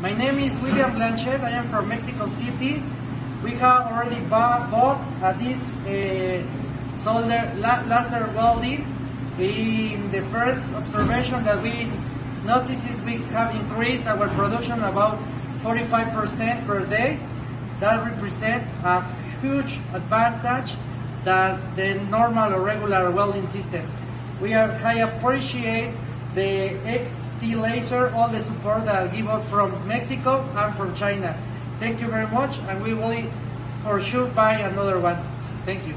My name is William Blanchet. I am from Mexico City. We have already bought this solder laser welding. In the first observation that we noticed is we have increased our production about 45% per day. That represents a huge advantage than the normal or regular welding system. I appreciate the XT laser, all the support that give us from Mexico and from China. Thank you very much, and we will for sure buy another one. Thank you.